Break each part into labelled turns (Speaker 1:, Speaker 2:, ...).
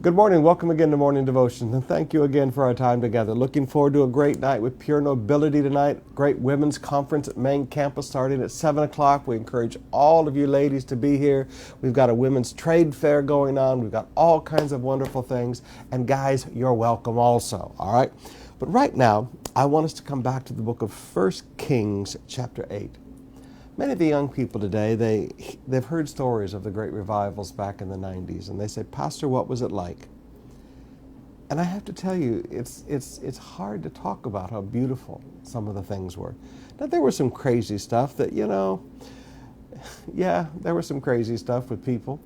Speaker 1: Good morning. Welcome again to Morning Devotions, and thank you again for our time together. Looking forward to a great night with Pure Nobility tonight. Great women's conference at main campus starting at 7 o'clock. We encourage all of you ladies to be here. We've got a women's trade fair going on. We've got all kinds of wonderful things. And guys, you're welcome also, all right? But right now, I want us to come back to the book of 1 Kings chapter 8. Many of the young people today, they've heard stories of the great revivals back in the 90s, and they say, Pastor, what was it like? And I have to tell you, it's hard to talk about how beautiful some of the things were. Now, there was some crazy stuff that, there was some crazy stuff with people,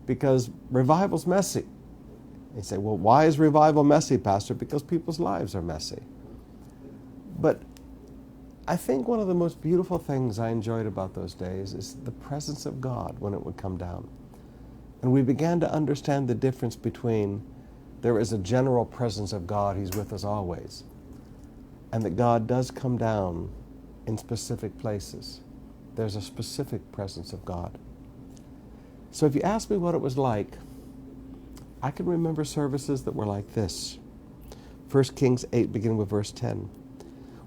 Speaker 1: because revival's messy. They say, well, why is revival messy, Pastor? Because people's lives are messy. But I think one of the most beautiful things I enjoyed about those days is the presence of God when it would come down. And we began to understand the difference between there is a general presence of God, He's with us always, and that God does come down in specific places. There's a specific presence of God. So if you ask me what it was like, I can remember services that were like this. 1 Kings 8, beginning with verse 10.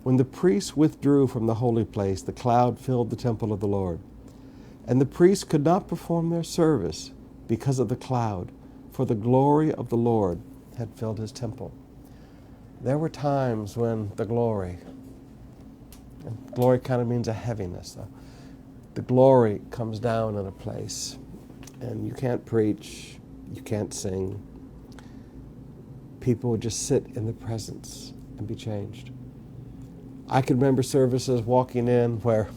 Speaker 1: When the priests withdrew from the holy place, the cloud filled the temple of the Lord. And the priests could not perform their service because of the cloud, for the glory of the Lord had filled His temple. There were times when the glory, and glory kind of means a heaviness, the glory comes down in a place, and you can't preach, you can't sing. People would just sit in the presence and be changed. I can remember services walking in where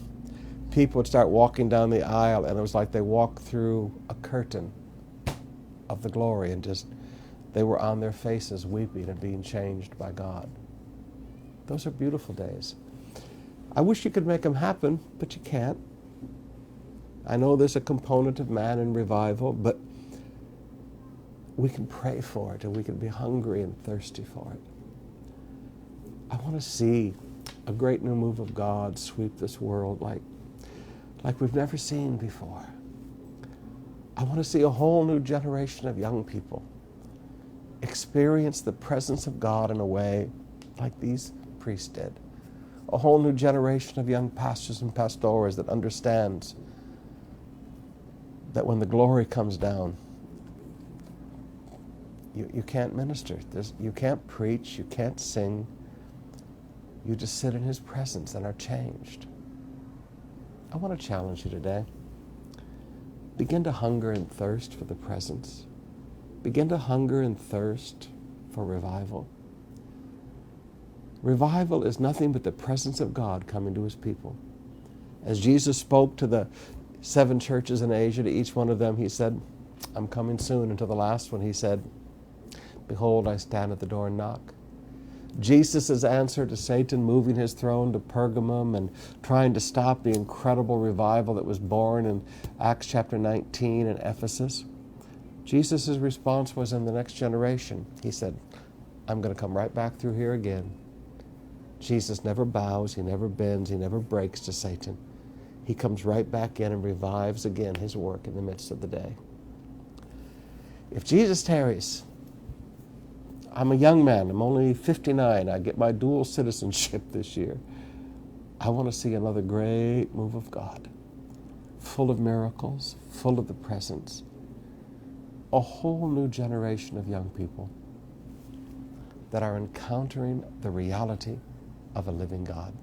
Speaker 1: people would start walking down the aisle, and it was like they walked through a curtain of the glory, and just they were on their faces weeping and being changed by God. Those are beautiful days. I wish you could make them happen, but you can't. I know there's a component of man in revival, but we can pray for it, and we can be hungry and thirsty for it. I want to see a great new move of God sweep this world like we've never seen before. I want to see a whole new generation of young people experience the presence of God in a way like these priests did. A whole new generation of young pastors and pastors that understands that when the glory comes down, you can't minister. You can't preach. You can't sing. You just sit in His presence and are changed. I want to challenge you today. Begin to hunger and thirst for the presence. Begin to hunger and thirst for revival. Revival is nothing but the presence of God coming to His people. As Jesus spoke to the 7 churches in Asia, to each one of them, He said, I'm coming soon. And to the last one, He said, behold, I stand at the door and knock. Jesus' answer to Satan moving his throne to Pergamum and trying to stop the incredible revival that was born in Acts chapter 19 in Ephesus, Jesus' response was in the next generation. He said, I'm going to come right back through here again. Jesus never bows, He never bends, He never breaks to Satan. He comes right back in and revives again His work in the midst of the day. If Jesus tarries, I'm a young man. I'm only 59. I get my dual citizenship this year. I want to see another great move of God, full of miracles, full of the presence. A whole new generation of young people that are encountering the reality of a living God.